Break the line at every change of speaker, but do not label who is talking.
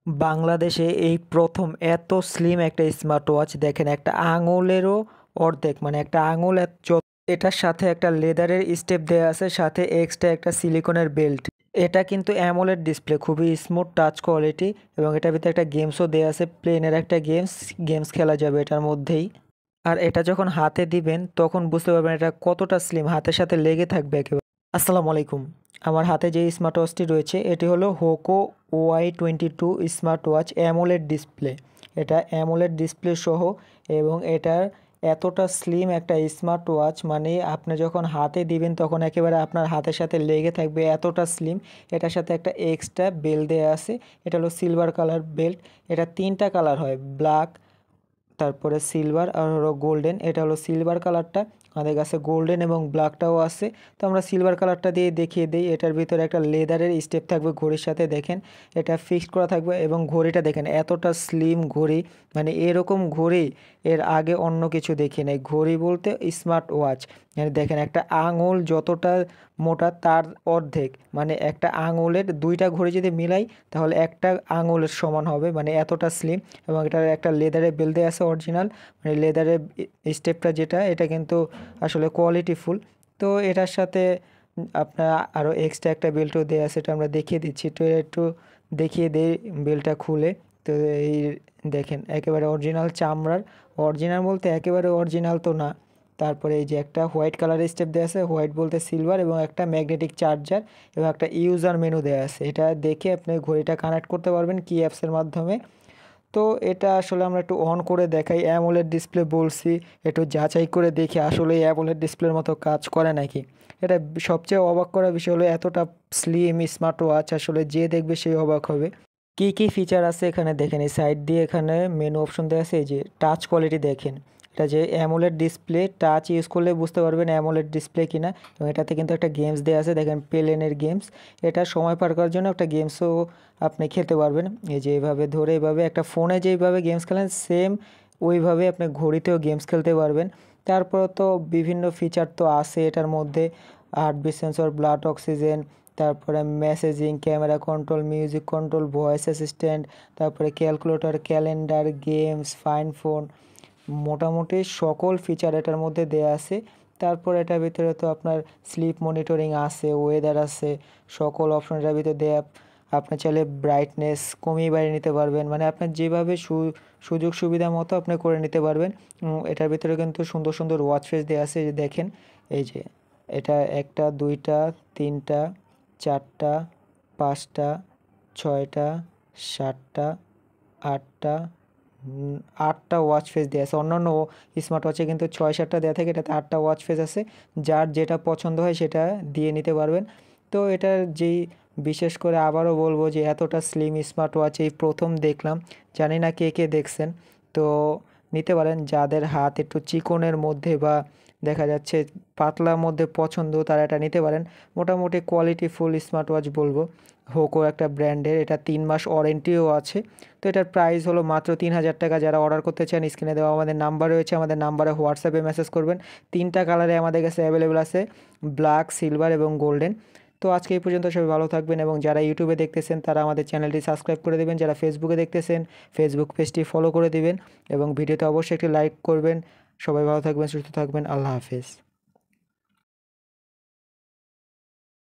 বাংলাদেশে এই প্রথম এত স্লিম একটা স্মার্ট ওয়াচ দেখেন, একটা আঙুলেরও অর্ধেক, মানে একটা আঙুল এটার সাথে একটা লেদারের স্টেপ দেওয়া আছে, সাথে এক্সট্রা একটা সিলিকনের বেল্ট। এটা কিন্তু অ্যামোলেড ডিসপ্লে, খুবই স্মুথ টাচ কোয়ালিটি, এবং এটার ভিতরে একটা গেমসও দেওয়া আছে, প্লেনের একটা গেমস খেলা যাবে এটার মধ্যেই। আর এটা যখন হাতে দিবেন তখন বুঝতে পারবেন এটা কতটা স্লিম, হাতের সাথে লেগে থাকবে একেবারে। আসসালামু আলাইকুম। আমার হাতে যে স্মার্ট ওয়াচটি রয়েছে এটি হলো Hoco OI22 smart watch AMOLED display. এটা অ্যামোলেড ডিসপ্লে সহ, এবং এটার এতটা স্লিম একটা স্মার্ট ওয়াচ, মানে আপনি যখন হাতে দিবেন তখন একেবারে আপনার হাতের সাথে লেগে থাকবে, এতটা স্লিম। এটার সাথে একটা এক্সট্রা বেল্ট দেওয়া আছে, এটা হলো সিলভার কালার বেল্ট। এটা তিনটা কালার হয়, ব্ল্যাক, তারপরে সিলভার আর হলো গোল্ডেন। এটা হলো সিলভার কালারটা, আমাদের কাছে গোল্ডেন এবং ব্ল্যাকটাও আছে। তো আমরা সিলভার কালারটা দিয়ে দেখিয়ে দিই। এটার ভিতরে একটা লেদারের স্টেপ থাকবে ঘড়ির সাথে, দেখেন এটা ফিক্সড করা থাকবে। এবং ঘড়িটা দেখেন এতটা স্লিম ঘড়ি, মানে এরকম ঘড়ি এর আগে অন্য কিছু দেখি নাই। ঘড়ি বলতে স্মার্ট ওয়াচ, মানে দেখেন একটা আঙুল যতটা মোটা তার অর্ধেক, মানে একটা আঙুলের দুইটা ঘড়ি যদি মিলাই তাহলে একটা আঙুলের সমান হবে, মানে এতটা স্লিম। এবং এটার একটা লেদারের বেল্ট দেওয়া আছে অরিজিনাল, মানে লেদারের স্টেপটা যেটা, এটা কিন্তু আসলে কোয়ালিটিফুল। তো এটার সাথে আপনার আরও এক্সট্রা একটা বেল্টও দেওয়া আছে, এটা আমরা দেখিয়ে দিচ্ছি। তো একটু দেখিয়ে দিই বেল্টটা খুলে। তো এই দেখেন একেবারে অরিজিনাল চামড়ার, অরিজিনাল বলতে একেবারে অরিজিনাল তো না। তারপরে এই যে একটা হোয়াইট কালারের স্টেপ দেওয়া আছে, হোয়াইট বলতে সিলভার, এবং একটা ম্যাগনেটিক চার্জার এবং একটা ইউজার মেনু দেওয়া আছে। এটা দেখে আপনি ঘড়িটা কানেক্ট করতে পারবেন কি অ্যাপসের মাধ্যমে। তো এটা আসলে আমরা একটু অন করে দেখাই। অ্যামোলেড ডিসপ্লে বলছি, একটু যাচাই করে দেখি আসলে অ্যামোলেড ডিসপ্লের মতো কাজ করে নাকি। এটা সবচেয়ে অবাক করা বিষয় হলো এতটা স্লিম স্মার্ট ওয়াচ, আসলে যে দেখবে সেই অবাক হবে। কি কি ফিচার আছে এখানে দেখেন, এই সাইড দিয়ে এখানে মেনু অপশন দেওয়া আছে। এই যে টাচ কোয়ালিটি দেখেন, এটা যে অ্যামোলেড ডিসপ্লে, টাচ ইউজ করলে বুঝতে পারবেন অ্যামোলেড ডিসপ্লে কিনা। এবং এটাতে কিন্তু একটা গেমস দেওয়া আছে, দেখেন প্লেনের গেমস। এটা সময় পার করার জন্য একটা গেমসও আপনি খেলতে পারবেন। এই যে এইভাবে ধরে, এইভাবে একটা ফোনে যেইভাবে গেমস খেলেন সেম ওইভাবে আপনি ঘড়িতেও গেমস খেলতে পারবেন। তারপর তো বিভিন্ন ফিচার তো আছে এটার মধ্যে, হার্টবিট সেন্সর, ব্লাড অক্সিজেন, তারপরে messaging, camera control, music control, voice assistant, তারপরে calculator, calendar, games, find phone, মোটামুটি সকল ফিচার এটার মধ্যে দেয়া আছে। তারপর এটার ভিতরে তো আপনার স্লিপ মনিটরিং আছে, ওয়েদার আছে, সকল অপশন এটার ভিতরে দেয়া। আপনি চাইলে ব্রাইটনেস কমিয়ে বাড়িয়ে নিতে পারবেন, মানে আপনার যেভাবে সুযোগ সুবিধা মতো আপনি করে নিতে পারবেন। এটার ভিতরে কিন্তু সুন্দর সুন্দর ওয়াচ ফেস দেওয়া আছে, যে দেখেন এই যে এটা একটা, দুইটা, তিনটা, চারটা, পাঁচটা, ছয়টা, সাতটা, আটটা, 8টা ওয়াচ ফেস দেওয়া আছে। অন্যান্য স্মার্ট ওয়াচে কিন্তু 6-7টা দেওয়া থাকে, এটাতে 8টা ওয়াচ ফেস আছে। যার যেটা পছন্দ হয় সেটা দিয়ে নিতে পারবেন। তো এটার যেই বিশেষ করে আবারও বলবো যে এতটা স্লিম স্মার্ট ওয়াচ এই প্রথম দেখলাম। জানি না কে কে দেখছেন। তো নিতে পারেন, যাদের হাত একটু চিকনের মধ্যে বা দেখা যাচ্ছে পাতলার মধ্যে পছন্দ তারা এটা নিতে পারেন। মোটামুটি কোয়ালিটি ফুল স্মার্ট ওয়াচ বলবো। হোকো একটা ব্র্যান্ডের, এটা 3 মাস ওয়ারেন্টিও আছে। তো এটার প্রাইস হলো মাত্র 3000 টাকা। যারা অর্ডার করতে চান স্ক্রিনে দেওয়া আমাদের নাম্বার রয়েছে, আমাদের নাম্বারে হোয়াটসঅ্যাপে মেসেজ করবেন। 3টা কালারে আমাদের কাছে অ্যাভেলেবেল আছে, ব্ল্যাক, সিলভার এবং গোল্ডেন। তো আজকে এই পর্যন্ত, সবাই ভালো থাকবেন। এবং যারা ইউটিউবে দেখতেছেন তারা আমাদের চ্যানেলটি সাবস্ক্রাইব করে দেবেন, যারা ফেসবুকে দেখতেছেন ফেসবুক পেজটি ফলো করে দিবেন, এবং ভিডিওতে অবশ্যই একটি লাইক করবেন। সবাই ভালো থাকবেন, সুস্থ থাকবেন, আল্লাহ হাফেজ।